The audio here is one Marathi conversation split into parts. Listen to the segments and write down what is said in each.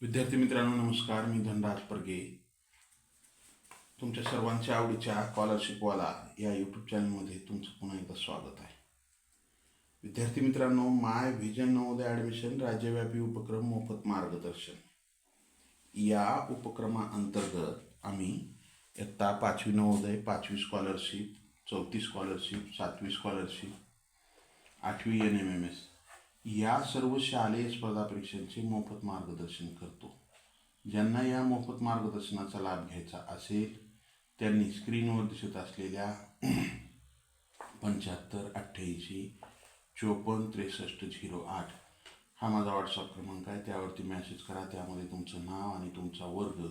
विद्यार्थी मित्रांनो नमस्कार. मी धनराज परगे तुमच्या सर्वांच्या आवडीच्या स्कॉलरशिपवाला या यूट्यूब चॅनलमध्ये तुमचं पुन्हा एकदा स्वागत आहे. विद्यार्थी मित्रांनो, माय व्हिजन नवोदय ॲडमिशन राज्यव्यापी उपक्रम मोफत मार्गदर्शन या उपक्रमाअंतर्गत आम्ही इयत्ता 5वी नवोदय, 5वी स्कॉलरशिप, 4थी स्कॉलरशिप, 7वी स्कॉलरशिप, 8वी NMMS या सर्व शालेय स्पर्धा परीक्षांचे मोफत मार्गदर्शन करतो. ज्यांना या मोफत मार्गदर्शनाचा लाभ घ्यायचा असेल त्यांनी स्क्रीनवर दिसत असलेल्या 75 88 54 63 08 हा माझा व्हॉट्सअप क्रमांक आहे. त्यावरती मेसेज करा. त्यामध्ये तुमचं नाव आणि तुमचा वर्ग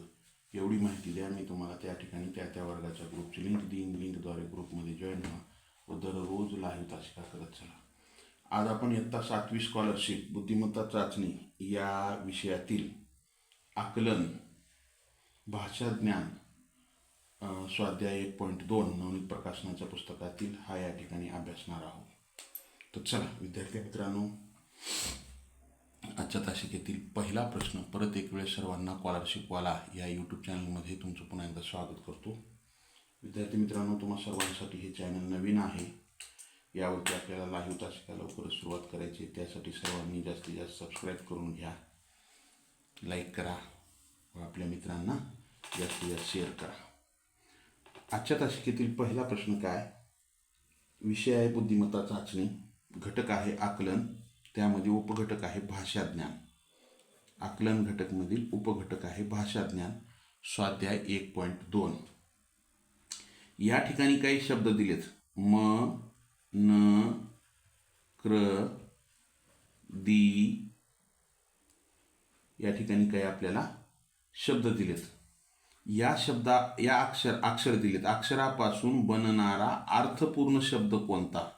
एवढी माहिती द्या. मी तुम्हाला त्या ठिकाणी त्या वर्गाच्या ग्रुपची लिंक देईन. लिंकद्वारे ग्रुपमध्ये जॉईन व्हा व दररोज लाईव्ह तासिका करत चला. आज आपण इयत्ता 7वी स्कॉलरशिप बुद्धिमत्ता चाचणी या विषयातील आकलन, भाषा ज्ञान, स्वाध्याय 1.2 नवनीत प्रकाशनाच्या पुस्तकातील हा या ठिकाणी अभ्यासणार आहोत. तर चला विद्यार्थी मित्रांनो, आजच्या तासिकेतील पहिला प्रश्न. परत एक वेळ सर्वांना स्कॉलरशिपवाला या यूट्यूब चॅनलमध्ये तुमचं पुन्हा एकदा स्वागत करतो. विद्यार्थी मित्रांनो, तुम्हा सर्वांसाठी हे चॅनल नवीन आहे. यावरती आपल्याला लाईव्ह तासिका लवकरच सुरुवात करायची. त्यासाठी सर्वांनी जास्तीत जास्त सबस्क्राईब करून घ्या, लाईक करा व आपल्या मित्रांना जास्तीत जास्त शेअर करा. आजच्या तासिकेतील पहिला प्रश्न काय? विषय आहे बुद्धिमत्ता चाचणी, घटक आहे आकलन, त्यामध्ये उपघटक आहे भाषा ज्ञान. आकलन घटकमधील उपघटक आहे भाषा ज्ञान. स्वाध्याय 1.2. या ठिकाणी काही शब्द दिलेत. म, न, क्र, दी या ठिकाणी काही आपल्याला शब्द दिलेत. या अक्षर दिलेत. अक्षरापासून बनणारा अर्थपूर्ण शब्द कोणता?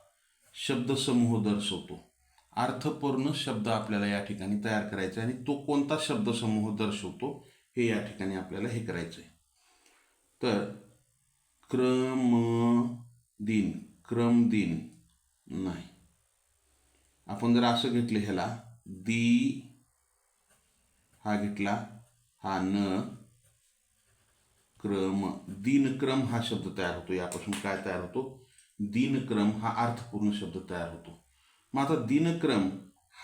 शब्दसमूह दर्शवतो. अर्थपूर्ण शब्द आपल्याला या ठिकाणी तयार करायचा आणि तो कोणता शब्दसमूह दर्शवतो हे या ठिकाणी आपल्याला हे करायचं आहे. तर क्रमदिन, क्रमदिन नाही. आपण जर असं घेतलं, ह्याला दी हा घेतला, हा न, क्रम, दिनक्रम हा शब्द तयार होतो. यापासून काय तयार होतो? दिनक्रम हा अर्थपूर्ण शब्द तयार होतो. मग आता दिनक्रम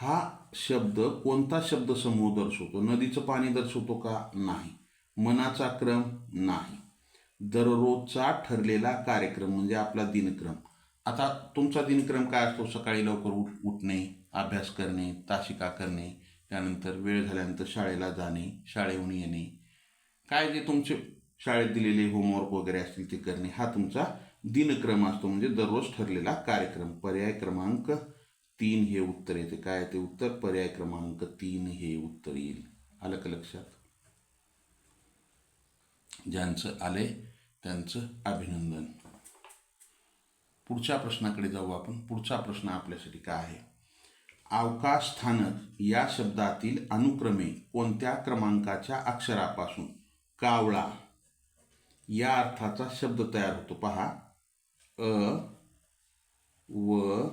हा शब्द कोणता शब्दसमूह दर्शवतो? नदीचं पाणी दर्शवतो का? नाही. मनाचा क्रम? नाही. दररोजचा ठरलेला कार्यक्रम म्हणजे आपला दिनक्रम. आता तुमचा दिनक्रम काय असतो? सकाळी लवकर उठणे, अभ्यास करणे, तासिका करणे, त्यानंतर वेळ झाल्यानंतर शाळेला जाणे, शाळेहून येणे, काय जे तुमचे शाळेत दिलेले होमवर्क वगैरे असतील ते करणे, हा तुमचा दिनक्रम असतो. म्हणजे दररोज ठरलेला कार्यक्रम. पर्याय क्रमांक 3 हे उत्तर येते. काय ते उत्तर? पर्याय क्रमांक 3 हे उत्तर येईल. आलं का लक्षात? ज्यांचं आले त्यांचं अभिनंदन. पुढच्या प्रश्नाकडे जाऊ आपण. पुढचा प्रश्न आपल्यासाठी काय आहे? अवकाश स्थानक या शब्दातील अनुक्रमे कोणत्या क्रमांकाच्या अक्षरापासून कावळा या अर्थाचा शब्द तयार होतो? पहा, अ, व,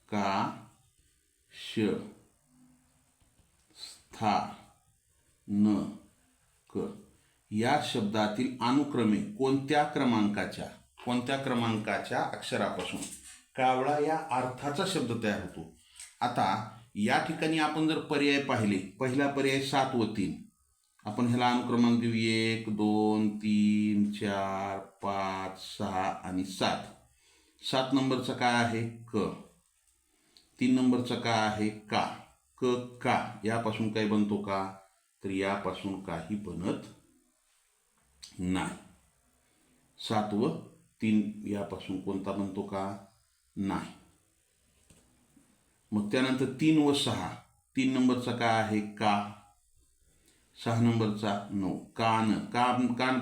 का, श, स्था, न, क या शब्दातील अनुक्रमे कोणत्या क्रमांकाच्या अक्षरापासून कावळा या अर्थाचा शब्द तयार होतो? आता या ठिकाणी आपण जर पर्याय पाहिले, पहिला पर्याय 7 व 3. आपण ह्याला अनुक्रमांक देऊ 1 2 3 4 5 6 आणि 7. 7 नंबरचा काय आहे? क. 3 नंबरचा काय आहे? का. क, का यापासून काही बनतो का? तर यापासून काही बनत नाही. 7 व 3 यापासून कोणता बनतो का? नाही. मग त्यानंतर 3 व 6. 3 नंबरचा काय आहे? का. 6 नंबरचा नो, कान. कान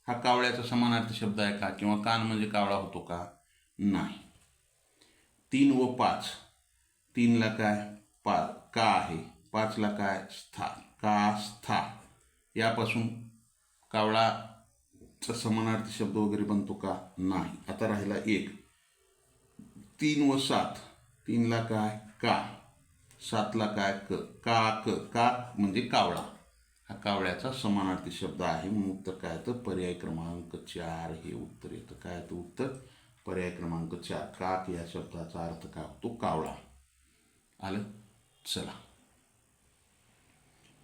हा कावळ्याचा समानार्थी शब्द आहे का? किंवा कान म्हणजे कावळा होतो का? नाही. 3 व 5. 3ला काय? का आहे. 5ला काय? स्था. का, स्था यापासून कावळाचा समानार्थी शब्द वगैरे बनतो का? नाही. आता राहिला 1. 3 व 7. 3ला काय? का. सातला काय क काक, काक म्हणजे कावळा, हा कावळ्याचा समानार्थी शब्द आहे. म्हणून उत्तर काय येतं? पर्याय क्रमांक 4 हे उत्तर येतं. काय येतं उत्तर? पर्याय क्रमांक 4. काक या शब्दाचा अर्थ काय होतो? कावळा. आलं? चला,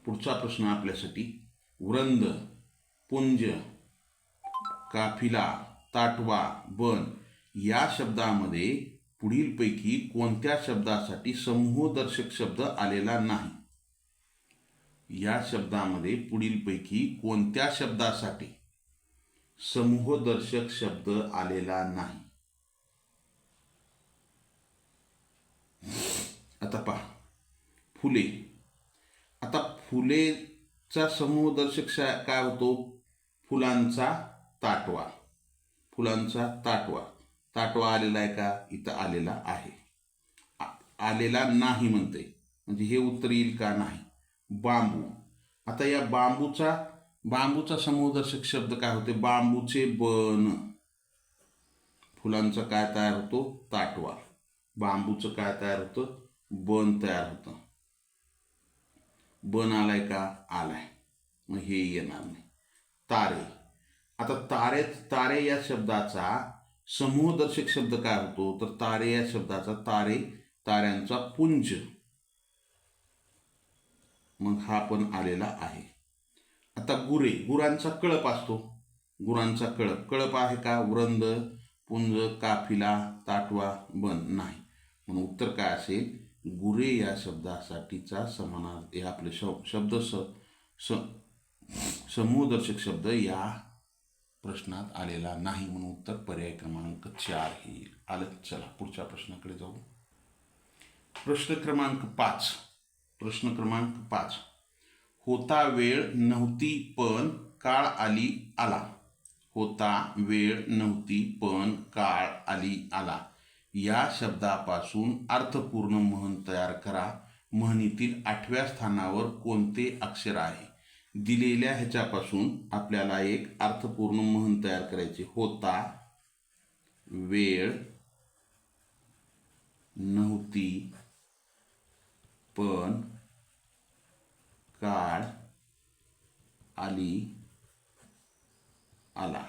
पुढचा प्रश्न आपल्यासाठी. वृंद, पुंज, काफिला, ताटवा, बन या शब्दामध्ये पुढीलपैकी कोणत्या शब्दासाठी समूहदर्शक शब्द आलेला नाही? या शब्दामध्ये पुढीलपैकी कोणत्या शब्दासाठी समूहदर्शक शब्द आलेला नाही? आता पहा, फुले. आता फुलेचा समूहदर्शक काय होतो? फुलांचा ताटवा. फुलांचा ताटवा. ताटवा आलेला आहे का? इथं आलेला आहे. आलेला नाही म्हणते, म्हणजे हे उत्तर येईल का? नाही. बांबू. आता या बांबूचा समूहदर्शक शब्द काय होते? बांबूचे बन. फुलांचा काय तयार होतो? ताटवा. बांबूचं काय तयार होतं? बन तयार होतं. बन आलाय का? आलाय. मग हे येणार नाही. तारे. आता तारे या शब्दाचा समूहदर्शक शब्द काय होतो? तर तारे या शब्दाचा ताऱ्यांचा पुंज. मग हा पण आलेला आहे. आता गुरे. गुरांचा कळप असतो. गुरांचा कळप आहे का? वृंद, पुंज, काफिला, ताटवा, बन नाही. म्हणून उत्तर काय असेल? गुरे या शब्दासाठीचा समानार्थी आपले शब्द समूहदर्शक शब्द या प्रश्नात आलेला नाही. म्हणून उत्तर पर्याय क्रमांक 4 हे येईल. आलं? चला, पुढच्या प्रश्नाकडे जाऊ. प्रश्न क्रमांक 5. होता वेळ नव्हती पण काळ आली आला. होता वेळ नव्हती पण काळ आली आला या शब्दापासून अर्थपूर्ण म्हण तयार करा. म्हणीतील 8व्या स्थानावर कोणते अक्षर आहे? दिलेल्या ह्याच्यापासून आपल्याला एक अर्थपूर्ण म्हण तयार करायची. होता वेळ नव्हती पण काळ आली आला.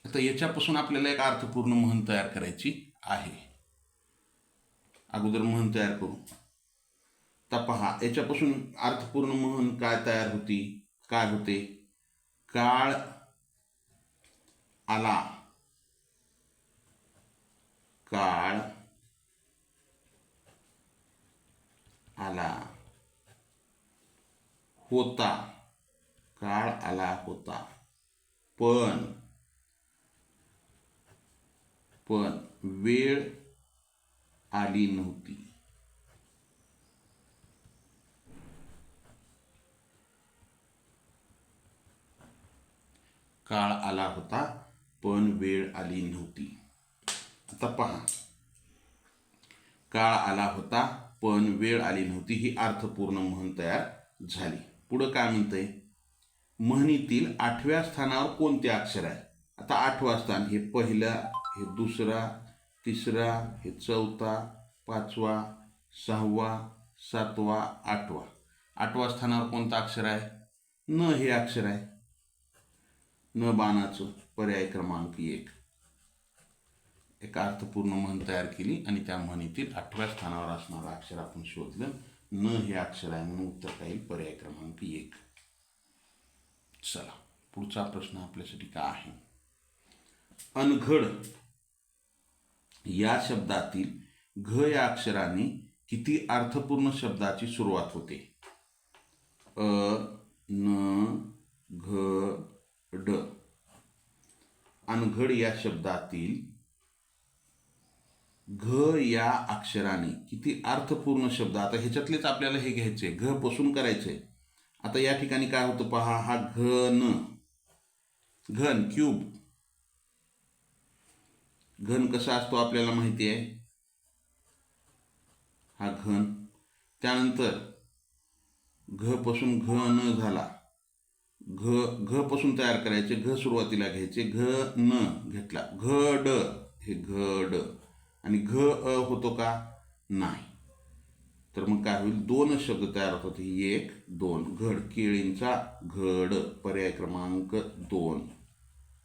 आता याच्यापासून आपल्याला एक अर्थपूर्ण म्हण तयार करायची आहे. अगोदर म्हण तयार करू. तर पहा, याच्यापासून अर्थपूर्ण म्हण काय तयार होती? काय होते? काळ आला. काळ आला होता. काळ आला होता. पण वेळ आली नव्हती. काळ आला होता पण वेळ आली नव्हती. आता पहा, काळ आला होता पण वेळ आली नव्हती ही अर्थपूर्ण म्हण तयार झाली. पुढं काय म्हणतंय? म्हणीतील 8व्या स्थानावर कोणते अक्षर आहे? आता 8वं स्थान हे पहिला, हे दुसरा, तिसरा, हे चौथा, 5वा, 6वा, 7वा, 8वा. 8व्या स्थानावर कोणतं अक्षर आहे? न हे अक्षर आहे. न बाणाचं. पर्याय क्रमांक 1. एक अर्थपूर्ण म्हण तयार केली आणि त्या म्हणीतील 8व्या स्थानावर असणारं अक्षर आपण शोधलं. न हे अक्षर आहे म्हणून उत्तर काय येईल? पर्याय क्रमांक 1. चला, पुढचा प्रश्न आपल्यासाठी काय आहे? अनघड या शब्दातील घ या अक्षराने किती अर्थपूर्ण शब्दाची सुरुवात होते? न घ ड. अनघड या शब्दातील घ या अक्षराने किती अर्थपूर्ण शब्द. आता ह्याच्यातलेच आपल्याला हे घ्यायचे, घ पासून करायचंय. आता या ठिकाणी काय होतं पहा, हा घन क्यूब. घन कसा असतो आपल्याला माहिती आहे. हा घन. त्यानंतर घ पासून घ न झाला. घ पासून तयार करायचे. घ सुरुवातीला घ्यायचे. घ न घेतला. घड हे घड आणि घ अ होतो का? नाही. तर मग काय होईल? दोन शब्द तयार होतात. एक, दोन. घड, केळींचा घड, पर्याय क्रमांक 2.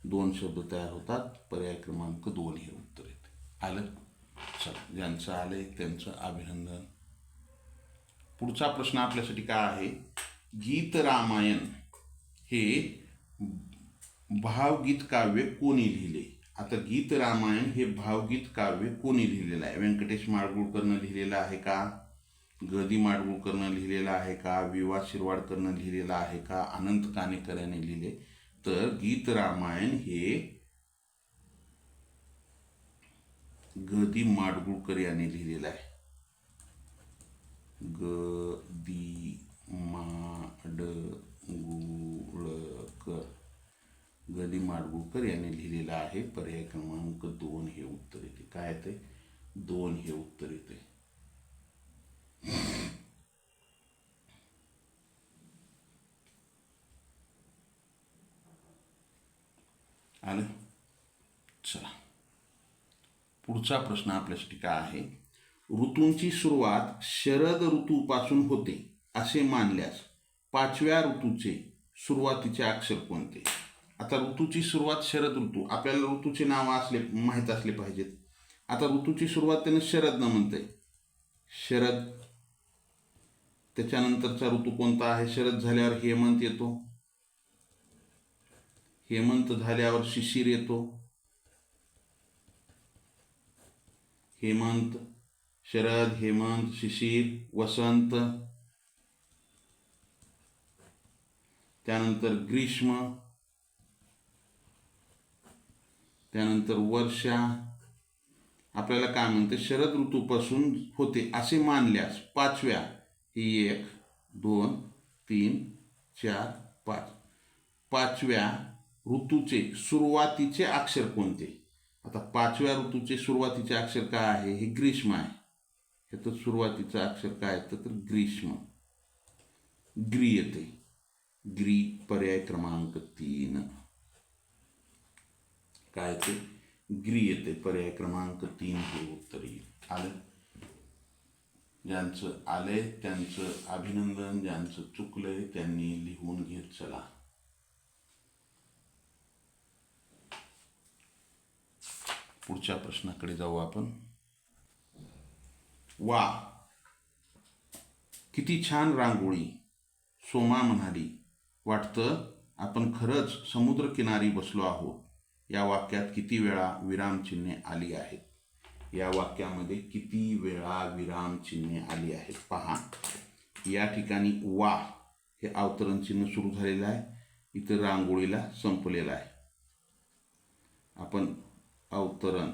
दोन शब्द तयार होतात, पर्याय क्रमांक 2 हे उत्तर येते. आलं? चला, ज्यांचं आलंय त्यांचं अभिनंदन. पुढचा प्रश्न आपल्यासाठी काय आहे? गीत रामायण हे भावगीत काव्य कोणी लिहिले? आता गीत रामायण हे भावगीत काव्य कोणी लिहिलेलं आहे? व्यंकटेश माडगूळकरनं लिहिलेलं आहे का? ग. दी. माडगूळकरनं लिहिलेलं आहे का? वि. वा. शिरवाडकरनं लिहिलेलं आहे का? अनंत काणेकर यांनी लिहिले? तर गीत रामायण हे ग. दी. माडगूळकर यांनी लिहिलेलं आहे. ग. दी. माडगूळकर, ग. दी. माडगूळकर यांनी लिहिलेलं आहे. पर्याय क्रमांक 2 हे उत्तर येते. काय येते? 2 हे उत्तर येते. आलं? चला, पुढचा प्रश्न आपल्यासाठी काय आहे? ऋतूंची सुरुवात शरद ऋतूपासून होते असे मानल्यास 5व्या ऋतूचे सुरुवातीचे अक्षर कोणते? आता ऋतूची सुरुवात शरद ऋतू, आपल्याला ऋतूचे नाव माहीत असले पाहिजेत. आता ऋतूची सुरुवात त्यानं शरदनं म्हणतंय. शरद. त्याच्यानंतरचा ऋतू कोणता आहे? शरद झाल्यावर हेमंत येतो. हेमंत झाल्यावर शिशिर येतो. हेमंत, शरद, हेमंत, शिशिर, वसंत. त्यानंतर ग्रीष्म, त्यानंतर वर्षा. आपल्याला काय म्हणते? शरद ऋतूपासून होते असे मानल्यास 5व्या, ही 1, 2, 3, 4, 5, 5व्या ऋतूचे सुरुवातीचे अक्षर कोणते? आता 5व्या ऋतूचे सुरुवातीचे अक्षर काय आहे? हे ग्रीष्म आहे. ह्याचं सुरुवातीचं अक्षर काय येतं? तर ग्रीष्म. ग्री येते. ग्री, पर्याय क्रमांक 3. काय येते? ग्री येते. पर्याय क्रमांक 3 हे उत्तर येईल. आलं? ज्यांचं आलंय त्यांचं अभिनंदन. ज्यांचं चुकलंय त्यांनी लिहून घेत चला. पुढच्या प्रश्नाकडे जाऊ आपण. वा, किती छान रांगोळी, सोमा म्हणाली. वाटतं आपण खरंच समुद्रकिनारी बसलो आहोत. या वाक्यात किती वेळा विरामचिन्हे आली आहेत? या वाक्यामध्ये किती वेळा विरामचिन्हे आली आहेत? पहा, या ठिकाणी वा हे अवतरण चिन्ह सुरू झालेलं आहे. इथं रांगोळीला संपलेलं आहे. आपण अवतरण,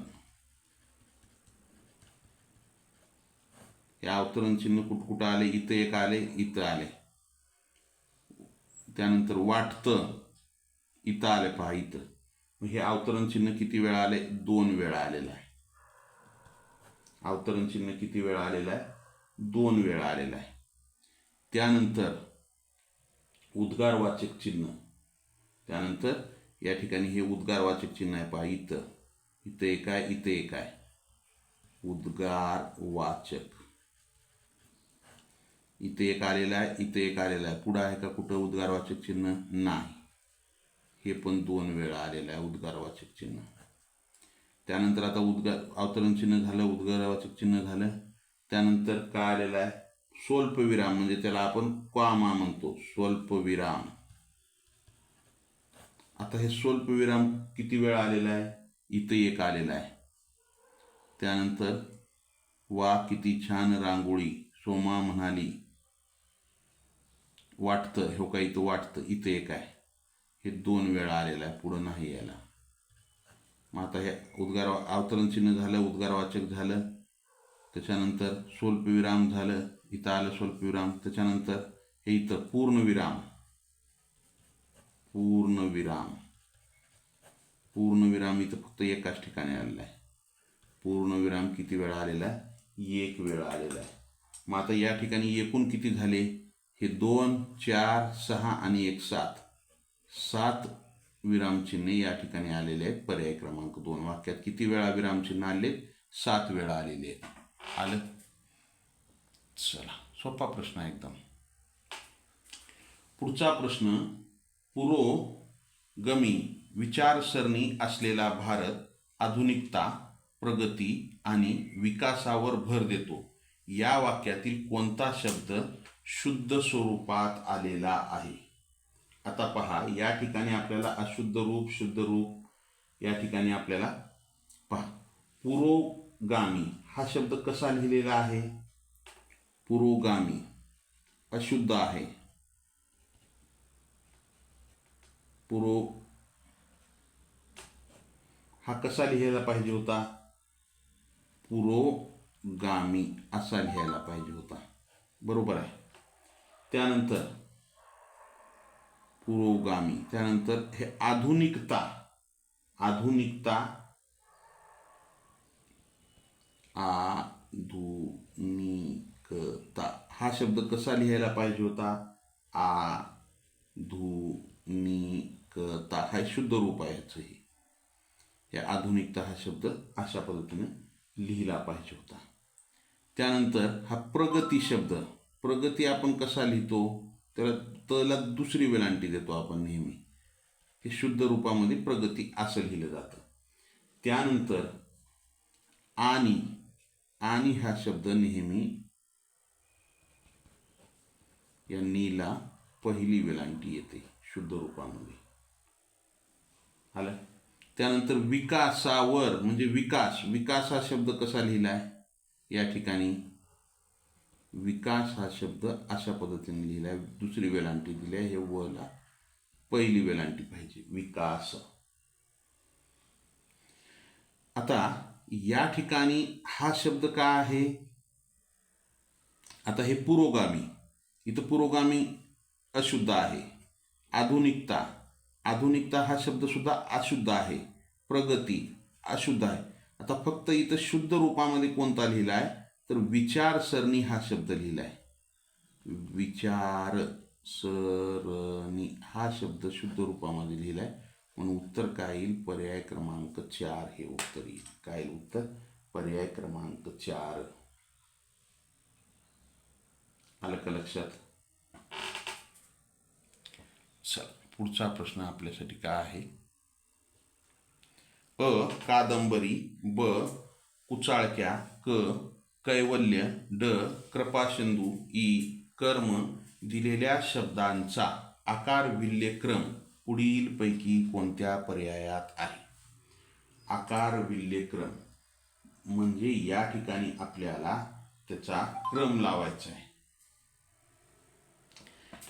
हे अवतरण चिन्ह कुठं आले? इथं एक आले, इथं आले. त्यानंतर वाटतं, इथं आले. पहा, इथं. हे अवतरण चिन्ह किती वेळा आले? 2 वेळा आलेलं आहे. अवतरण चिन्ह किती वेळा आलेलं आहे? 2 वेळा आलेलं आहे. त्यानंतर उद्गारवाचक चिन्ह. त्यानंतर या ठिकाणी हे उद्गारवाचक चिन्ह आहे. पहा, इथं. इथं एक आहे, इथं एक आहे. उद्गारवाचक. इथे एक आलेला आहे, इथे एक आलेला आहे. पुढं आहे का कुठं उद्गारवाचक चिन्ह? नाही. हे पण 2 वेळा आलेलं आहे उद्गारवाचक चिन्ह. त्यानंतर आता अवतरण चिन्ह झालं, उद्गारवाचक चिन्ह झालं. त्यानंतर काय आलेलं आहे? स्वल्पविराम, म्हणजे त्याला आपण कॉमा म्हणतो. स्वल्पविराम. आता हे स्वल्पविराम किती वेळा आलेला आहे? इथं एक आलेला आहे. त्यानंतर वा, किती छान रांगोळी, सोमा म्हणाली. वाटतं, हे का इथं वाटतं, इथं एक आहे. हे 2 वेळा आलेलं आहे. पुढं नाही यायला. मग आता हे अवतरण चिन्ह झालं, उद्गारवाचक झालं. त्याच्यानंतर स्वल्पविराम झालं, इथं आलं स्वल्पविराम. त्याच्यानंतर हे इथं पूर्णविराम. पूर्णविराम. पूर्णविराम इथं फक्त एकाच ठिकाणी आलेला आहे. पूर्णविराम किती वेळा आलेला आहे? 1 वेळा आलेला आहे. मग आता या ठिकाणी एकूण किती झाले? हे 2, 4, 6 आणि 1, 7. 7 विरामचिन्हे या ठिकाणी आलेले आहेत. पर्याय क्रमांक 2. वाक्यात किती वेळा विरामचिन्ह आले? 7 वेळा आलेली आहे. आलं? चला, सोपा प्रश्न आहे एकदम. पुढचा प्रश्न, पुरोगमी विचारसरणी असलेला भारत आधुनिकता, प्रगती आणि विकासावर भर देतो. या वाक्यातील कोणता शब्द शुद्ध स्वरूपात आलेला आहे? आता पहा, या ठिकाणी आपल्याला अशुद्ध रूप, शुद्ध रूप या ठिकाणी आपल्याला पहा. पुरोगामी हा शब्द कसा लिहिलेला आहे? पुरोगामी अशुद्ध आहे. हा कसा लिहायला पाहिजे होता? पुरोगामी असा लिहायला पाहिजे होता. बरोबर आहे. त्यानंतर पुरोगामी, त्यानंतर हे आधुनिकता, आधुनिकता, आधुनिकता हा शब्द कसा लिहायला पाहिजे होता? आधुनिकता हा शुद्ध रूप आहे ह्याचं. हे आधुनिकता हा शब्द अशा पद्धतीने लिहिला पाहिजे होता. त्यानंतर हा प्रगती शब्द, प्रगती आपण कसा लिहितो? त्याला दुसरी वेलांटी देतो आपण नेहमी. हे शुद्ध रूपामध्ये प्रगती असं लिहिलं जातं. त्यानंतर आणि, आणि हा शब्द नेहमी या नीला पहिली वेलांटी येते शुद्ध रूपामध्ये. आलं? त्यानंतर विकासावर म्हणजे विकास, विकास हा शब्द कसा लिहिलाय? या ठिकाणी विकास हा शब्द अशा पद्धतीने लिहिलाय, दुसरी वेलांटी दिली आहे. हे वला पहिली वेलांटी पाहिजे, विकास. आता या ठिकाणी हा शब्द काय आहे? आता हे पुरोगामी, इथं पुरोगामी अशुद्ध आहे. आधुनिकता, आधुनिकता हा शब्द सुद्धा अशुद्ध आहे. प्रगती अशुद्ध आहे. आता फक्त इथं शुद्ध रूपामध्ये कोणता लिहिलाय? तर विचारसरणी हा शब्द लिहिलाय. विचारसरणी हा शब्द शुद्ध रूपामध्ये लिहिलाय. म्हणून उत्तर काय येईल? पर्याय क्रमांक 4 हे उत्तर येईल. काय येईल उत्तर? पर्याय क्रमांक 4. आलं का लक्षात? चल, पुढचा प्रश्न आपल्यासाठी काय आहे? अ कादंबरी, ब कुचाळक्या, क कैवल्य, ड कृपासिंधू, ई कर्म दिलेल्या शब्दांचा आकार विल्य क्रम पुढीलपैकी कोणत्या पर्यायात आहे? आकार विल्य क्रम म्हणजे या ठिकाणी आपल्याला त्याचा क्रम लावायचा आहे.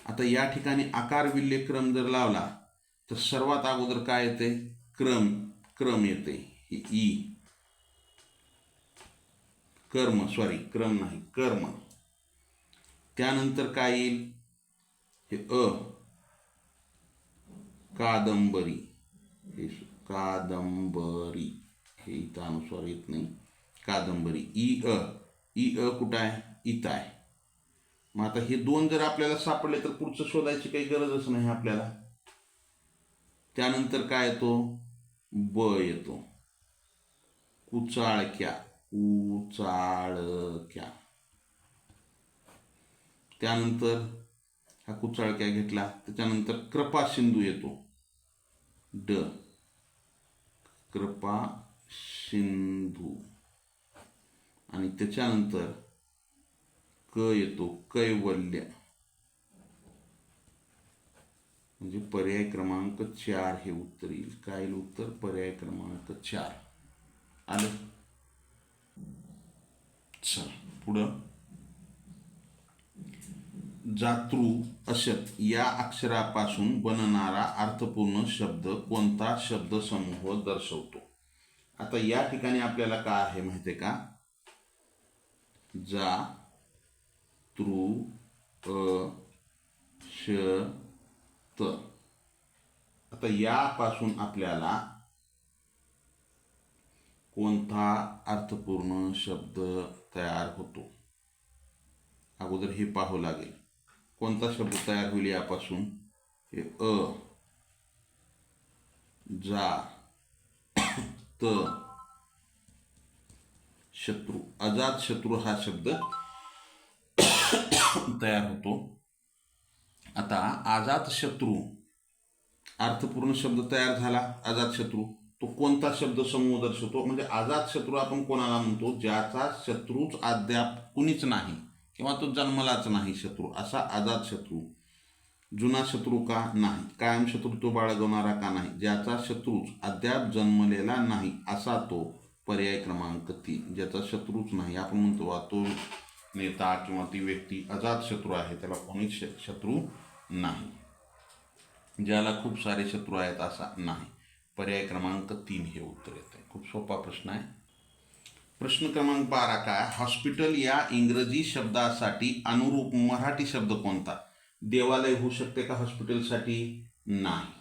आता या ठिकाणी आकार विल्य क्रम जर लावला तर सर्वात अगोदर काय येते? क्रम, क्रम येते. ही ई कर्म, सॉरी क्रम नाही, कर्म. त्यानंतर काय येईल? हे अ कादंबरी, हे कादंबरी, हे इथं अनुस्वार येत नाही. कादंबरी, ई अ कुठं आहे? इथं आहे. मग आता हे दोन जर आपल्याला सापडले तर पुढचं शोधायची काही गरजच नाही आपल्याला. त्यानंतर काय येतो? ब येतो. कुचाळक्या, कुचाळक्या. त्यानंतर हा कुचाळक्या घेतला, त्याच्यानंतर कृपासिंधू येतो. ड कृपासिंधू. आणि त्याच्यानंतर क येतो कैवल्य. म्हणजे पर्याय क्रमांक 4 हे उत्तर येईल. काय येईल उत्तर? पर्याय क्रमांक 4. आलं? चल पुढं. जातृ अशत या अक्षरापासून बनणारा अर्थपूर्ण शब्द कोणता शब्दसमूह दर्शवतो? आता या ठिकाणी आपल्याला काय आहे माहिती आहे का? जा तृ अशत. आता यापासून आपल्याला कोणता अर्थपूर्ण शब्द तयार होतो? अगोदर हे पाहावं लागेल. कोणता शब्द तयार होईल यापासून? हे अ, जा, त, शत्रू, अजातशत्रू हा शब्द तयार होतो. आता अजातशत्रू अर्थपूर्ण शब्द तयार झाला. अजातशत्रू तो कोणता शब्द समूह दर्शवतो? म्हणजे अजातशत्रू आपण कोणाला म्हणतो? ज्याचा शत्रूच अद्याप कुणीच नाही किंवा तो जन्मलाच नाही शत्रू, असा अजातशत्रू. जुना शत्रू का नाही? कायम शत्रुत्व बाळगवणारा का नाही? ज्याचा शत्रूच अद्याप जन्मलेला नाही असा तो. पर्याय क्रमांक 3, ज्याचा शत्रूच नाही. आपण म्हणतो तो नेता किंवा ती व्यक्ती अजातशत्रू आहे, त्याला कोणीच शत्रू नाही. ज्याला खूप सारे शत्रू आहेत असा नाही. पर्याय क्रमांक 3 हे उत्तर येते. खूप सोपा प्रश्न आहे. प्रश्न क्रमांक 12 काय? हॉस्पिटल या इंग्रजी शब्दासाठी अनुरूप मराठी शब्द कोणता? देवालय होऊ शकते का हॉस्पिटलसाठी? नाही.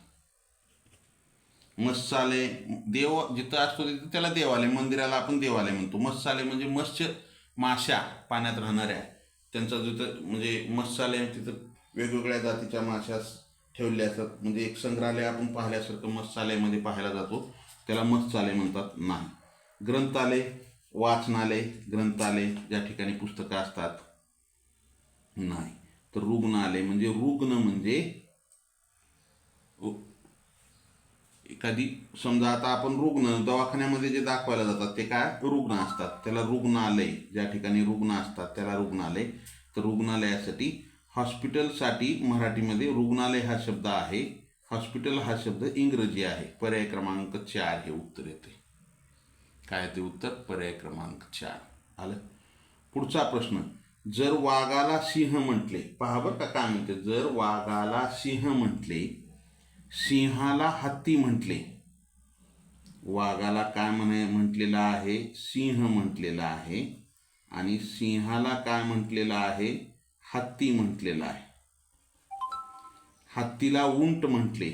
मत्स्यालय, देव जिथं असतो तिथं त्याला देवालय, मंदिराला आपण देवालय म्हणतो. मत्स्यालय म्हणजे मत्स्य, माशा पाण्यात राहणाऱ्या, त्यांचा जिथं म्हणजे मत्स्यालय, तिथं वेगवेगळ्या जातीच्या माशा ठेवल्या असतात. म्हणजे एक संग्रहालय आपण पाहिल्यासारखं मत्स्यालयामध्ये पाहायला जातो, त्याला मत्स्यालय म्हणतात. नाही. ग्रंथालय, वाचनालय, ग्रंथालय ज्या ठिकाणी पुस्तकं असतात. नाही. तर रुग्णालय म्हणजे रुग्ण म्हणजे एखादी, समजा आता आपण रुग्ण दवाखान्यामध्ये जे दाखवायला जातात ते काय? रुग्ण असतात, त्याला रुग्णालय. ज्या ठिकाणी रुग्ण असतात त्याला रुग्णालय. तर रुग्णालयासाठी, हॉस्पिटलसाठी मराठीमध्ये रुग्णालय हा शब्द आहे, हॉस्पिटल हा शब्द इंग्रजी आहे. पर्याय क्रमांक 4 हे उत्तर येते. काय ते उत्तर? पर्याय क्रमांक 4 आलं. पुढचा प्रश्न, जर वाघाला सिंह म्हटले, पहा बरं का काय म्हणते. जर वाघाला सिंह म्हटले, सिंहाला हत्ती म्हटले, वाघाला काय म्हटलेलं आहे? सिंह म्हटलेला आहे. आणि सिंहाला काय म्हटलेलं आहे? हत्ती म्हटलेला आहे. हत्तीला उंट म्हटले,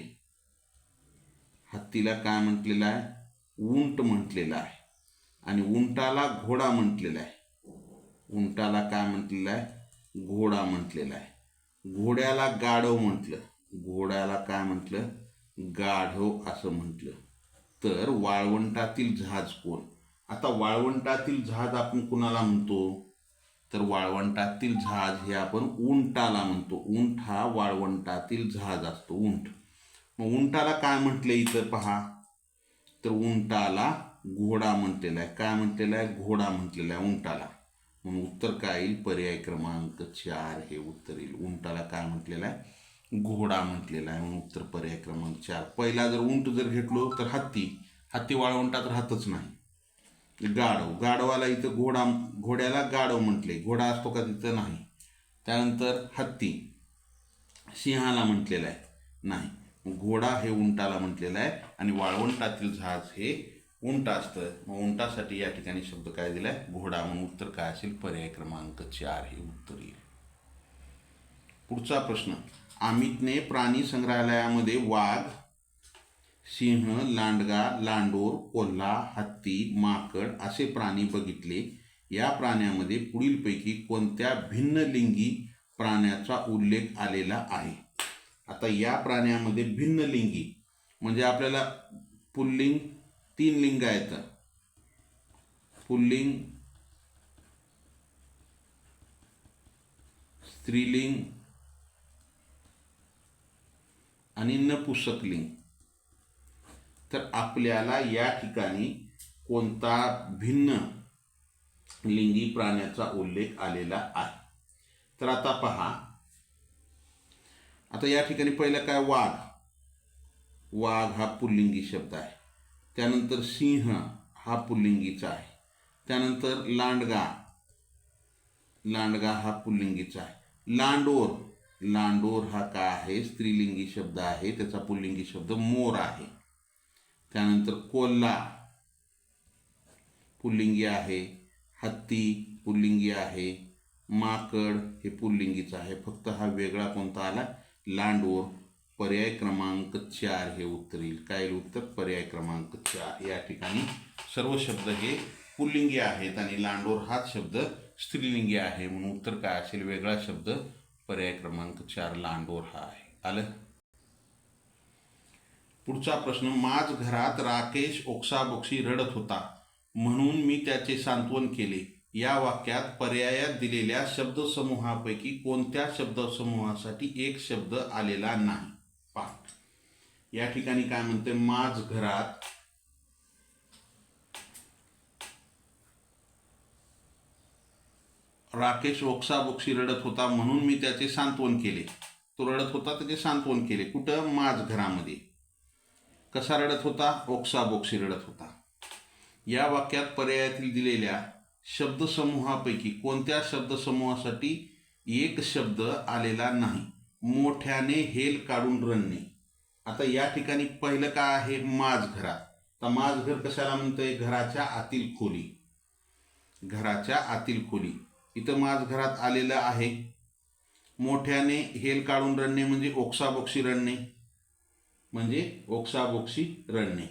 हत्तीला काय म्हटलेलं आहे? उंट म्हटलेलं आहे. आणि उंटाला घोडा म्हटलेला आहे. उंटाला काय म्हटलेलं आहे? घोडा म्हटलेला आहे. घोड्याला गाढव म्हटलं, घोड्याला काय म्हटलं? गाढव असं म्हटलं. तर वाळवंटातील जहाज कोण? आता वाळवंटातील जहाज आपण कुणाला म्हणतो? तर वाळवंटातील जहाज हे आपण उंटाला म्हणतो. उंट हा वाळवंटातील जहाज असतो, उंट. मग उंटाला काय म्हटले इथं पहा? तर उंटाला घोडा म्हटलेला आहे. काय म्हटलेला आहे? घोडा म्हटलेला आहे उंटाला. म्हणून उत्तर काय येईल? पर्याय क्रमांक 4 हे उत्तर येईल. उंटाला काय म्हटलेलं आहे? घोडा म्हटलेला आहे. म्हणून उत्तर पर्याय क्रमांक 4. पहिला जर उंट जर घेतलो तर हत्ती, हत्ती वाळवंटात राहतच नाही. गाढव, गाढवाला इथं घोडा, घोड्याला गाढव म्हटले, घोडा असतो का तिथं? नाही. त्यानंतर हत्ती, सिंहाला म्हटलेला आहे, नाही. घोडा हे उंटाला म्हटलेला आहे. आणि वाळवंटातील जहाज हे उंट असतं. मग उंटासाठी या ठिकाणी शब्द काय दिलाय? घोडा. म्हणून उत्तर काय असेल? पर्याय क्रमांक 4 हे उत्तर येईल. पुढचा प्रश्न, अमितने प्राणी संग्रहालयामध्ये वाघ, सिंह, लांडगा, लांडोर, कोल्हा, हत्ती, माकड असे प्राणी बघितले. या प्राण्यामध्ये पुढीलपैकी कोणत्या भिन्नलिंगी प्राण्याचा उल्लेख आलेला आहे? आता या प्राण्यामध्ये भिन्नलिंगी म्हणजे आपल्याला पुल्लिंग 3 लिंग आहेत. पुल्लिंग, स्त्रीलिंग आणि नपुंसकलिंग. तर आपल्याला या ठिकाणी कोणता भिन्न लिंगी प्राण्याचा उल्लेख आलेला आहे? तर आता पहा, आता या ठिकाणी पहिलं काय? वाघ, वाघ हा पुल्लिंगी शब्द आहे. त्यानंतर सिंह हा पुल्लिंगीचा आहे. त्यानंतर लांडगा, लांडगा हा पुल्लिंगीचा आहे. लांडोर, लांडोर हा काय आहे? स्त्रीलिंगी शब्द आहे, त्याचा पुल्लिंगी शब्द मोर आहे. त्यानंतर कोल्हा पुल्लिंगी आहे, हत्ती पुल्लिंगी आहे, माकड हे पुल्लिंगीचं आहे. फक्त हा वेगळा कोणता आला? लांडोर. पर्याय क्रमांक 4 हे उत्तर येईल. काय उत्तर? पर्याय क्रमांक 4. या ठिकाणी सर्व शब्द हे पुल्लिंगी आहेत आणि लांडोर हाच शब्द स्त्रीलिंगी आहे. म्हणून उत्तर काय असेल? वेगळा शब्द. पर्याय क्रमांक 4 लांडोर हा आहे. आलं. पुढचा प्रश्न, माझ घरात राकेश ओक्साबोक्शी रडत होता. म्हणून मी त्याचे सांत्वन केले या वाक्यात पर्यायात दिलेल्या शब्दसमूहापैकी कोणत्या शब्दसमूहासाठी एक शब्द आलेला नाही? पहा, या ठिकाणी काय म्हणते, माझ घरात राकेश ओक्साबोक्शी रडत होता म्हणून मी त्याचे सांत्वन केले. तो रडत होता त्याचे सांत्वन केले. कुठं? माझ घरामध्ये. कसा रडत होता? ओक्साबोक्शी रडत होता. या वाक्यात पर्यायातील दिलेल्या शब्दसमूहापैकी कोणत्या शब्दसमूहासाठी एक शब्द आलेला नाही? मोठ्याने हेल काढून रडणे. आता या ठिकाणी पहिलं काय आहे? माझ घरात. तर माझ घर कशाला म्हणतंय? घराच्या आतील खोली. घराच्या आतील खोली. इथं माझ घरात आलेलं आहे. मोठ्याने हेल काढून रडणे म्हणजे ओक्साबोक्शी रडणे, म्हणजे ओक्साबोक्शी रडणे.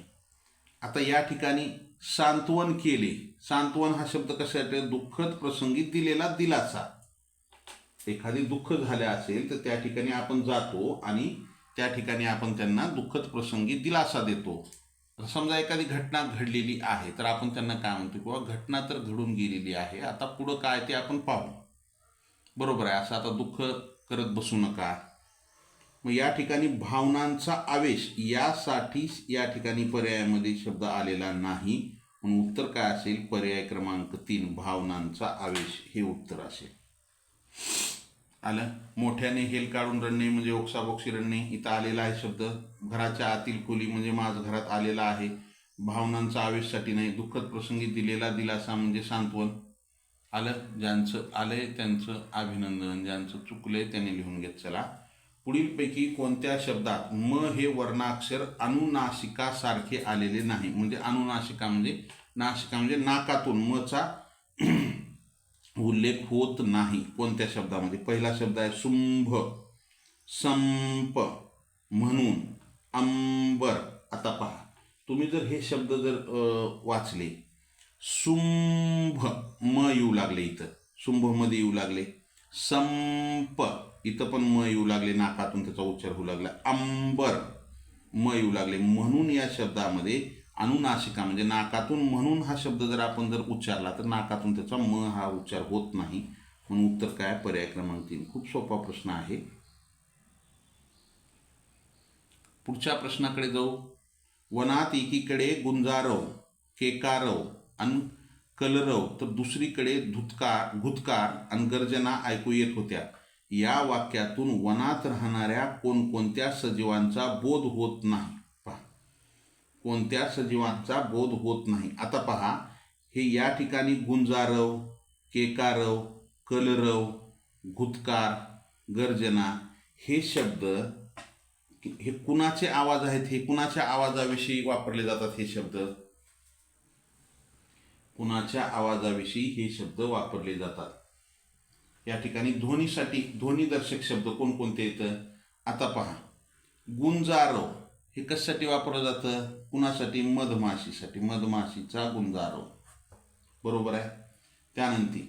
आता या ठिकाणी सांत्वन केले. सांत्वन हा शब्द कशासाठी? दुःखद प्रसंगी दिलेला दिलासा. एखादी दुःख झाले असेल तर त्या ठिकाणी आपण जातो आणि त्या ठिकाणी आपण त्यांना दुःखद प्रसंगी दिलासा देतो. समजा एखादी घटना घडलेली आहे तर आपण त्यांना काय म्हणतो? किंवा घटना तर घडून गेलेली आहे, आता पुढं काय ते आपण पाहू. बरोबर आहे. असं आता दुःख करत बसू नका. मग या ठिकाणी भावनांचा आवेश यासाठी या ठिकाणी पर्यायामध्ये शब्द आलेला नाही, म्हणून उत्तर काय असेल? पर्याय क्रमांक 3 भावनांचा आवेश हे उत्तर असेल. आलं? मोठ्याने हेल काढून रडणे म्हणजे ओक्साबोक्शी रडणे. इथं आलेला आहे शब्द. घराच्या आतील खोली म्हणजे माझ घरात आलेला आहे. भावनांचा आवेशसाठी नाही. दुःखद प्रसंगी दिलेला दिलासा म्हणजे सांत्वन. आलं? ज्यांचं आलंय त्यांचं अभिनंदन, ज्यांचं चुकलंय त्यांनी लिहून घेत चला. पुढीलपैकी कोणत्या शब्दात म हे वर्णाक्षर अनुनासिकासारखे आलेले नाही? म्हणजे अनुनासिका म्हणजे नासिका म्हणजे नाकातून मचा उल्लेख होत नाही. कोणत्या शब्दामध्ये? पहिला शब्द आहे शुंभ, संप, म्हणून, अंबर. आता पहा, तुम्ही जर हे शब्द जर वाचले, शुंभ म येऊ लागले, इथं शुंभ मध्ये येऊ लागले. संप इथं पण म येऊ लागले, नाकातून त्याचा उच्चार होऊ लागला. अंबर म येऊ लागले. म्हणून या शब्दामध्ये अनुनासिका म्हणजे नाकातून म्हणून हा शब्द जर आपण जर उच्चारला तर नाकातून त्याचा म हा उच्चार होत नाही, म्हणून उत्तर काय? पर्याय क्रमांक 3. खूप सोपा प्रश्न आहे. पुढच्या प्रश्नाकडे जाऊ. वनात एकीकडे गुंजारव, केकारव आणि कलरव तर दुसरीकडे घुतकार आणि गर्जना ऐकू येत होत्या. या वाक्यातून वनात राहणाऱ्या कोणकोणत्या सजीवांचा बोध होत नाही? पहा, कोणत्या सजीवांचा बोध होत नाही. आता पहा, हे या ठिकाणी गुंजारव, केकारव, कलरव, घुतकार, गर्जना हे शब्द हे कुणाचे आवाज आहेत? हे कुणाच्या आवाजाविषयी वापरले जातात? हे शब्द कुणाच्या आवाजाविषयी हे शब्द वापरले जातात? या ठिकाणी ध्वनीसाठी ध्वनीदर्शक शब्द कोणकोणते येतं? आता पहा, गुंजारव हे कशासाठी वापरलं जातं? कुणासाठी? मधमाशीसाठी. मधमाशीचा गुंजारव. बरोबर आहे. त्यानंतर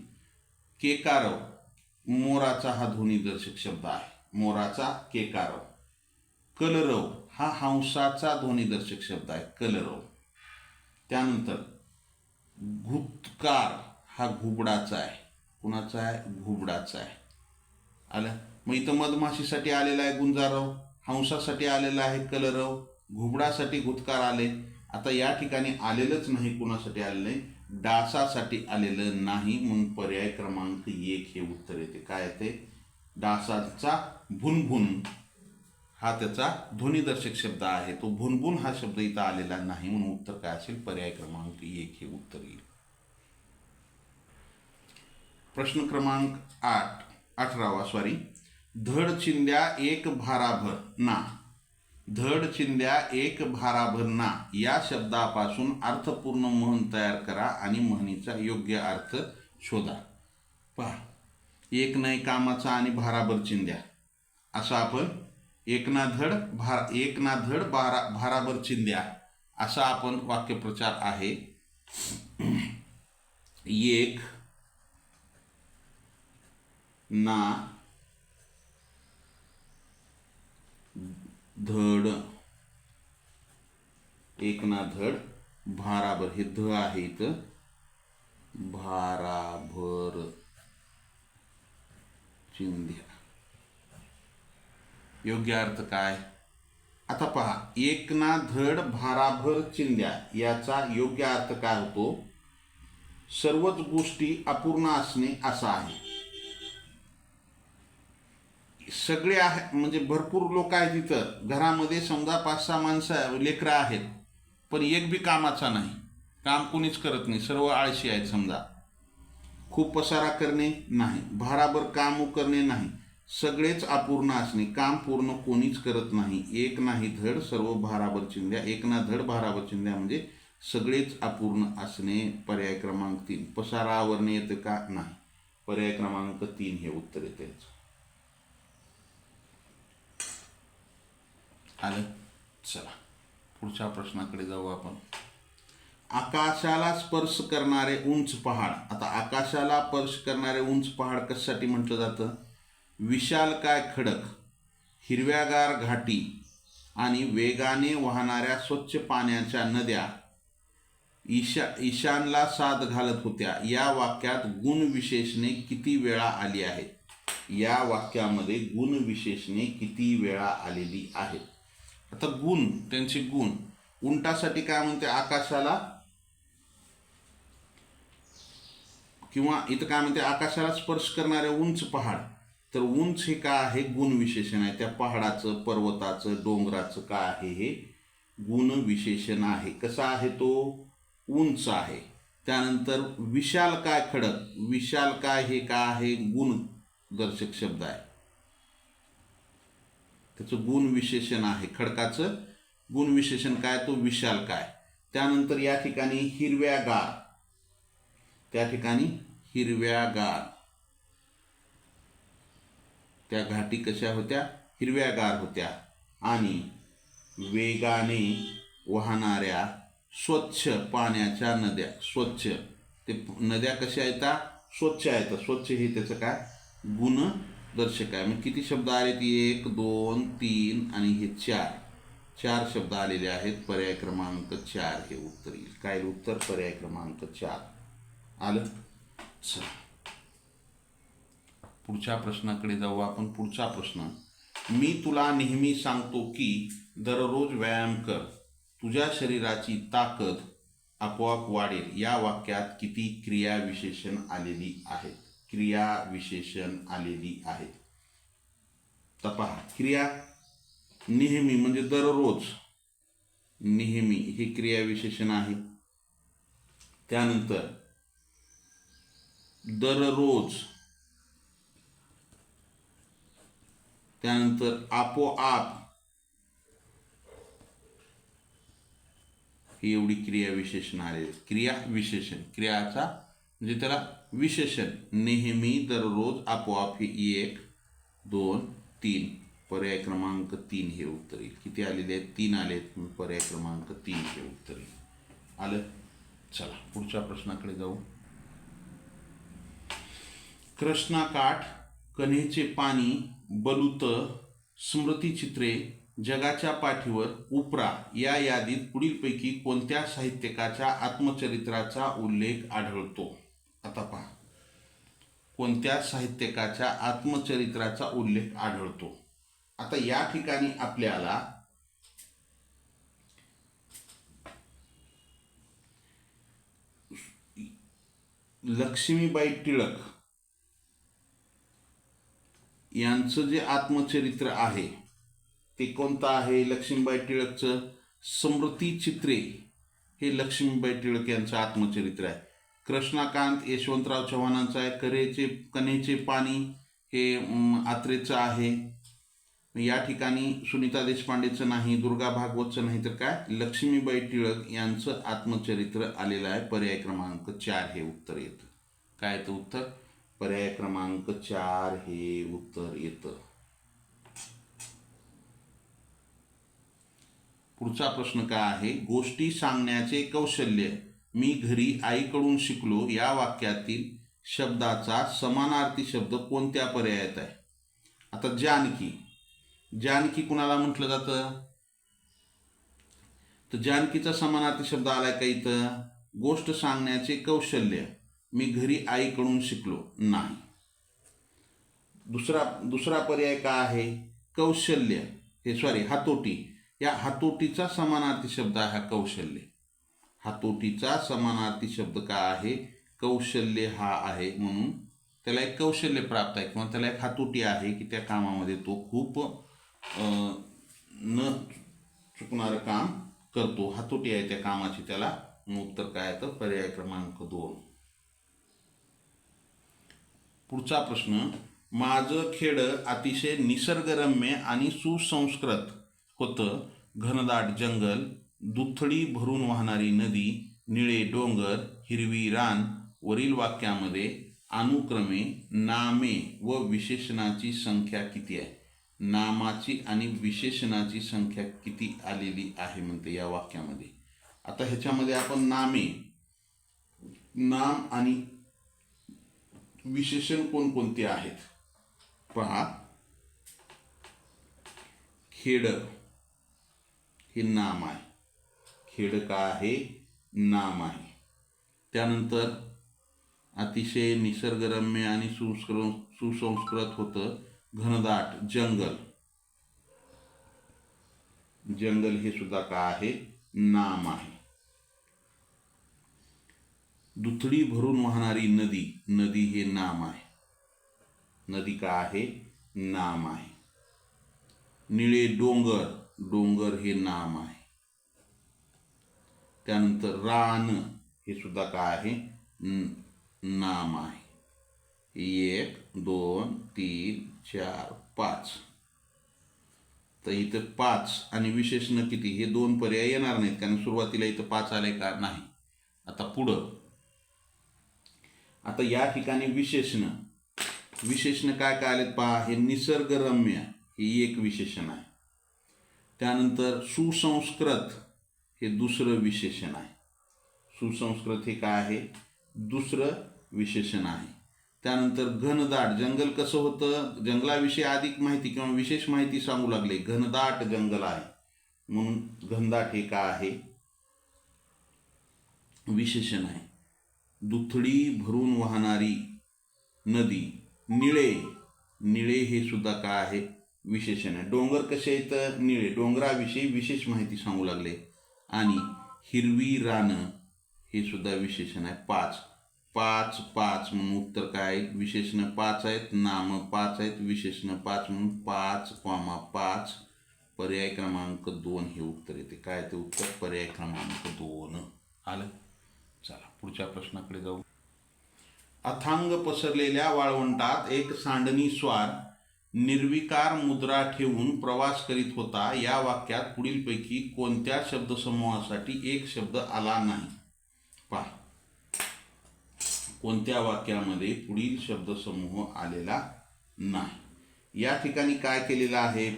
केकारव, मोराचा हा ध्वनीदर्शक शब्द आहे. मोराचा केकारव. कलरव हा हंसाचा ध्वनीदर्शक शब्द आहे. कलरव. त्यानंतर घुतकार हा घुबडाचा आहे. कुणाचा आहे? घुबडाचा आहे. आलं? मग इथं मधमाशीसाठी आलेला आहे गुंजारव, हंसासाठी आलेला आहे कलरव, घुबडासाठी घुतकार आले. आता या ठिकाणी आलेलंच नाही. कुणासाठी आलेलं नाही? डासासाठी आलेलं नाही, म्हणून पर्याय क्रमांक 1 हे उत्तर येते. काय येते? डासाचा भुनभुन हा त्याचा ध्वनीदर्शक शब्द आहे. तो भुनभुन हा शब्द इथं आलेला नाही, म्हणून उत्तर काय असेल? पर्याय क्रमांक 1 हे उत्तर येईल. प्रश्न क्रमांक 18. धड चिंध्या एक भाराभर ना. धड चिंध्या एक भाराभर ना या शब्दापासून अर्थपूर्ण म्हण तयार करा आणि म्हणीचा योग्य अर्थ शोधा. पहा, एक नाही कामाचा आणि भाराभर चिंध्या असं आपण एक ना धड भाराभर चिंध्या असा आपण वाक्यप्रचार आहे. एक ना धड, एक ना धड भाराभर, हे ध आहे इथं, भाराभर चिंध्या. योग्य अर्थ काय? आता पहा, एक ना धड भाराभर चिंध्या याचा योग्य अर्थ काय होतो? सर्वच गोष्टी अपूर्ण असणे असा आहे. सगळे आहे म्हणजे भरपूर लोक आहेत तिथं घरामध्ये, समजा 5-6 माणसं लेकरं आहेत, पण एक बी कामाचा नाही, काम कोणीच करत नाही, सर्व आळशी आहेत. समजा खूप पसारा करणे नाही, भाराभर काम करणे नाही, सगळेच अपूर्ण असणे, काम पूर्ण कोणीच करत नाही. एक नाही धड सर्व भाराभर चिंध्या, एक ना धड भाराभर चिंध्या म्हणजे सगळेच अपूर्ण असणे. पर्याय क्रमांक 3. पसारा आवरणे येतं का? नाही. पर्याय क्रमांक 3 हे उत्तर येते. आलं. चला पुढच्या प्रश्नाकडे जाऊ आपण. आकाशाला स्पर्श करणारे उंच पहाड. आता आकाशाला स्पर्श करणारे उंच पहाड कशासाठी म्हटलं जातं? विशालकाय खडक, हिरव्यागार घाटी आणि वेगाने वाहणाऱ्या स्वच्छ पाण्याच्या नद्या ईशानला साद घालत होत्या. या वाक्यात गुणविशेषणे किती वेळा आली आहेत? या वाक्यामध्ये गुणविशेषणे किती वेळा आलेली आहेत? आता गुण, त्यांचे गुण, उंटासाठी काय म्हणते? आकाशाला, किंवा इथं काय म्हणते? आकाशाला स्पर्श करणारे उंच पहाड. तर उंच हे काय आहे? गुण विशेषण आहे. त्या पहाडाचं, पर्वताचं, डोंगराचं काय आहे? हे गुण विशेषण आहे. कसा आहे तो? उंच आहे. त्यानंतर विशाल काय खडक, विशाल काय हे काय आहे? गुणदर्शक शब्द आहे, त्याचं गुण विशेषण आहे. खडकाचं गुण विशेषण काय? तो विशाल काय. त्यानंतर या ठिकाणी हिरव्यागार, त्या ठिकाणी हिरव्यागार, त्या घाटी कशा होत्या? हिरव्यागार होत्या. आणि वेगाने वाहणाऱ्या स्वच्छ पाण्याच्या नद्या, स्वच्छ, ते नद्या कशा येतात? स्वच्छ आहेत. स्वच्छ हे त्याचं काय? गुणदर्शक आहे. मग किती शब्द आले? 1, 2, 3 आणि हे 4 शब्द आलेले आहेत. पर्याय क्रमांक 4 हे उत्तर येईल. काय उत्तर? पर्याय क्रमांक 4 आलं. चला पुढच्या प्रश्नाकडे जाऊ आपण. पुढचा प्रश्न, मी तुला नेहमी सांगतो की दररोज व्यायाम कर, तुझ्या शरीराची ताकद आपोआप वाढेल. या वाक्यात किती क्रियाविशेषण आलेली आहेत? क्रियाविशेषण आलेली आहेत. तर पहा, क्रिया नेहमी म्हणजे दररोज, नेहमी हे क्रियाविशेषण आहे. त्यानंतर दररोज, त्यानंतर आपोआप, ही एवढी क्रियाविशेषण आले. क्रियाविशेषण, क्रियाचा म्हणजे त्याला विशेषण, नेहमी, दररोज, आपोआप, हे 1, 2, 3. पर्याय क्रमांक 3 हे उत्तर येईल. किती आलेले आहेत? 3 आलेत. पर्याय क्रमांक 3 हे उत्तर येईल. आलं. चला पुढच्या प्रश्नाकडे जाऊ. कृष्णाकाठ, कन्हेचे पाणी, बलूत, स्मृतिचित्रे, जगाच्या पाठीवर, उपरा या यादीत पुढीलपैकी कोणत्या साहित्यकाच्या आत्मचरित्राचा उल्लेख आढळतो? आता पहा, कोणत्या साहित्यकाच्या आत्मचरित्राचा उल्लेख आढळतो? आता या ठिकाणी आपल्याला लक्ष्मीबाई टिळक यांचं जे आत्मचरित्र आहे ते कोणतं आहे? लक्ष्मीबाई टिळकचं स्मृतिचित्रे हे लक्ष्मीबाई टिळक यांचं आत्मचरित्र आहे. कृष्णाकांत यशवंतराव चव्हाणांचं आहे. कन्हेचे पाणी हे आत्रेचं आहे. या ठिकाणी सुनीता देशपांडेचं नाही, दुर्गा भागवतचं नाही, तर काय? लक्ष्मीबाई टिळक यांचं आत्मचरित्र आलेलं आहे. पर्याय क्रमांक 4 हे उत्तर येतं. काय येतं उत्तर? पर्याय क्रमांक 4 हे उत्तर येतं. पुढचा प्रश्न काय आहे? गोष्टी सांगण्याचे कौशल्य मी घरी आईकडून शिकलो. या वाक्यातील शब्दाचा समानार्थी शब्द कोणत्या पर्यायात आहे? आता जानकी, जानकी कुणाला म्हटलं जातं? तर जानकीचा समानार्थी शब्द आलाय का इथं? गोष्ट सांगण्याचे कौशल्य, मी घरी आईकडून शिकलो नाही. दुसरा पर्याय का आहे? कौशल्य, हातोटी. या हातोटीचा समानार्थी शब्द आहे कौशल्य. हातोटीचा समानार्थी शब्द का आहे? कौशल्य हा आहे. म्हणून त्याला एक कौशल्य प्राप्त आहे किंवा त्याला एक हातोटी आहे की त्या कामामध्ये तो खूप न चुकणारं काम करतो. हातोटी आहे त्या कामाची त्याला. उत्तर काय तर पर्याय क्रमांक 2. पुढचा प्रश्न, माझं खेडं अतिशय निसर्गरम्य आणि सुसंस्कृत होतं. घनदाट जंगल, दुथडी भरून वाहणारी नदी, निळे डोंगर, हिरवी रान. वरील वाक्यामध्ये अनुक्रमे नामे व विशेषणाची संख्या किती आहे? नामाची आणि विशेषणाची संख्या किती आलेली आहे म्हणते या वाक्यामध्ये. आता ह्याच्यामध्ये आपण नाम आणि विशेषण कोणकोणते आहेत पहा. खेड हे नाम आहे. खेड का आहे? नाम आहे. त्यानंतर अतिशय निसर्गरम्य आणि सुसंस्कृत होतं. घनदाट जंगल, जंगल हे सुद्धा का आहे? नाम आहे. दुथडी भरून वाहणारी नदी, नदी हे नाम आहे. नदी का आहे? नाम आहे. निळे डोंगर, डोंगर हे नाम आहे. त्यानंतर रान हे सुद्धा का आहे? नाम आहे. 1 2 3 4 5. तर इथं 5 आणि विशेषण किती हे 2 पर्याय येणार नाहीत कारण सुरुवातीला इथं 5 आले का? नाही. आता पुढं, आता या ठिकाणी विशेषण काय काय आलेत पहा. हे निसर्गरम्य हे एक विशेषण आहे. त्यानंतर सुसंस्कृत हे दुसरं विशेषण आहे. सुसंस्कृत हे काय आहे? दुसरं विशेषण आहे. त्यानंतर घनदाट जंगल कसं होतं? जंगलाविषयी अधिक माहिती किंवा विशेष माहिती सांगू लागले. घनदाट जंगल आहे म्हणून घनदाट हे का आहे? विशेषण आहे. दुथडी भरून वाहणारी नदी, निळे हे सुद्धा का आहे? विशेषण आहे. डोंगर कसे आहेत? निळे, डोंगराविषयी विशेष माहिती सांगू लागले. आणि हिरवी रानं हे सुद्धा विशेषण आहे. 5 म्हणून उत्तर काय? विशेषण 5 आहेत, नाम 5 आहेत, विशेषण 5 म्हणून 5,5. पर्याय क्रमांक 2 हे उत्तर येते. काय ते उत्तर? पर्याय क्रमांक 2 आलं. चला पुढच्या प्रश्नाकडे जाऊ. अथांग पसरलेल्या वाळवंटात एक सांडणी स्वार निर्विकार मुद्रा ठेवून प्रवास करीत होता. या वाक्यात पुढीलपैकी कोणत्या शब्दसमूहासाठी एक शब्द आला नाही? पहा, कोणत्या वाक्यामध्ये पुढील शब्दसमूह आलेला नाही? या ठिकाणी काय केलेलं आहे?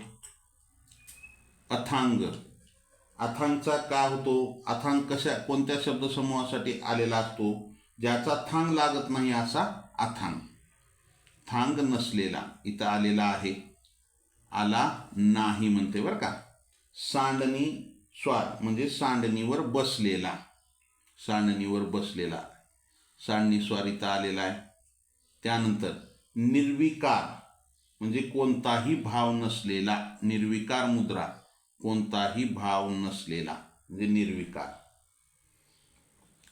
अथांग. अथांगचा काय होतो? अथांग कोणत्या शब्दसमूहासाठी आलेला असतो? ज्याचा थांग लागत नाही असा अथांग. थांग नसलेला इथं आलेला आहे. आला नाही म्हणते बरं का. सांडणी स्वार म्हणजे सांडणीवर बसलेला. सांडणी स्वार इथं आलेला आहे. त्यानंतर निर्विकार म्हणजे कोणताही भाव नसलेला. निर्विकार मुद्रा, कोणताही भाव नसलेला म्हणजे निर्विकार.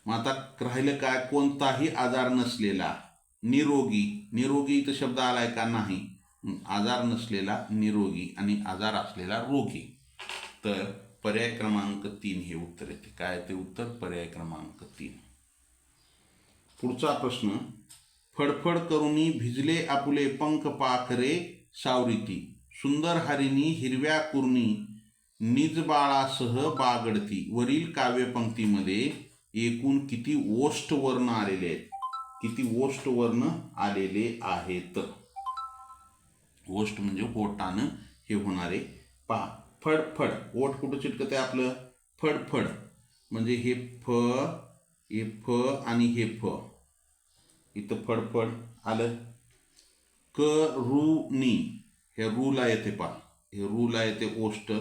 मग आता राहिलं काय? कोणताही आजार नसलेला. निरोगी इथं शब्द आलाय का? नाही. आजार नसलेला निरोगी आणि आजार असलेला रोगी. तर पर्याय क्रमांक 3 हे उत्तर येते. काय ते उत्तर? पर्याय क्रमांक 3. पुढचा प्रश्न, फडफड करुनी भिजले आपुले पंख पाखरे सावरिती. सुंदर हरिणी हिरव्या कुरणी निज बाळासह बागडती. वरील काव्यपंक्तीमध्ये एकूण किती ओष्ठवर्ण आलेले आहेत? किती ओष्ठवर्ण आलेले आहेत? ओष्ठ म्हणजे ओठानं हे होणारे. पहा, फडफड, ओठ कुठं चिटकत आहे आपलं? फडफड म्हणजे हे फ आणि हे फ. इथं फडफड आलं. करुणी हे रूला येते. पहा, हे रूला येते ओष्ठ.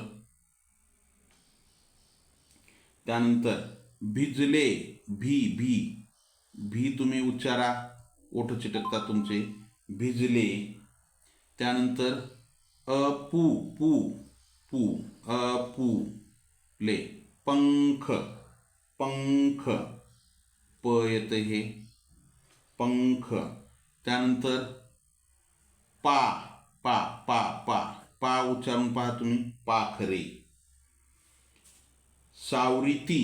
त्यानंतर भिजले, भी भी भी तुम्ही उच्चारा, ओठ चिटकतात तुमचे, भिजले. त्यानंतर अपू पू पू अपू ले, पंख पंख, प येतं हे पंख. त्यानंतर पा पा पा पा पा उच्चारून पहा तुम्ही, पाखरे. सावरिती,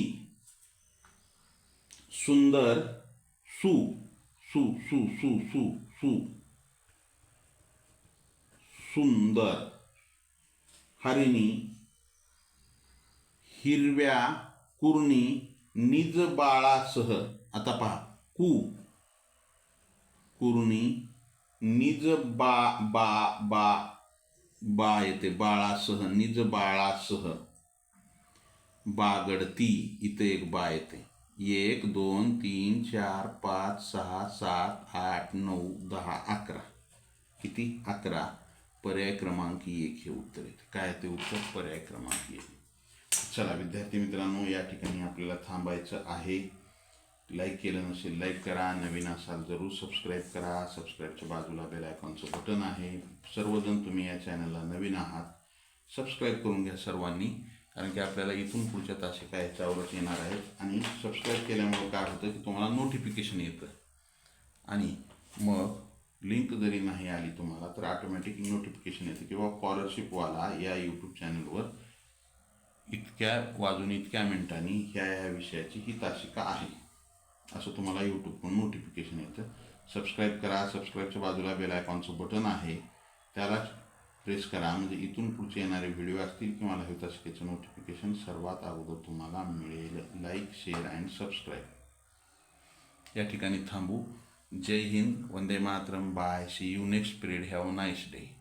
सुंदर, सु सु सु सु सु सु सुंदर. हरिणी, हिरव्या कुरणी, निज बाळासह. आता पहा, कु कुरणी, निज बा बा बा बा येते, बाळासह, निज बाळासह. बागडती, इथं एक बा येते. 1 2 3 4 5 6 7 8 9 10 11. किती? 11. पर्याय क्रमांक 1 हे उत्तर येते. काय ते उत्तर? पर्याय क्रमांक 1. चला विद्यार्थी मित्रांनो, या ठिकाणी आपल्याला थांबायचं आहे. लाईक केलं नसेल लाईक करा, नवीन असाल जरूर सबस्क्राईब करा. सबस्क्राईबच्या बाजूला बेल आयकॉनचं बटन आहे. सर्वजण तुम्ही या चॅनलला नवीन आहात, सबस्क्राईब करून घ्या सर्वांनी, कारण की आपल्याला इथून पुढच्या तासे काय याच्यावरच येणार आहेत. आणि सबस्क्राईब केल्यामुळे काय होतं की तुम्हाला नोटिफिकेशन येतं, आणि मग लिंक जरी नाही आली तुम्हाला तर ऑटोमॅटिक नोटिफिकेशन येतं किंवा स्कॉलरशिपवाला या यूट्यूब चॅनलवर इतक्या वाजून इतक्या मिनिटांनी ह्या विषयाची ही तासिका आहे असं तुम्हाला यूट्यूबकडून नोटिफिकेशन येतं. सबस्क्राईब करा. सबस्क्राईबच्या बाजूला बेल आयकॉनचं बटन आहे, त्याला प्रेस करा, म्हणजे इथून पुढचे येणारे व्हिडिओ असतील किंवा लाईव्ह तासिकेचं नोटिफिकेशन सर्वात अगोदर तुम्हाला मिळेल. Like, share and subscribe. या ठिकाणी थांबू. जय हिंद, वंदे मातरम, bye, see you next period, have a nice day.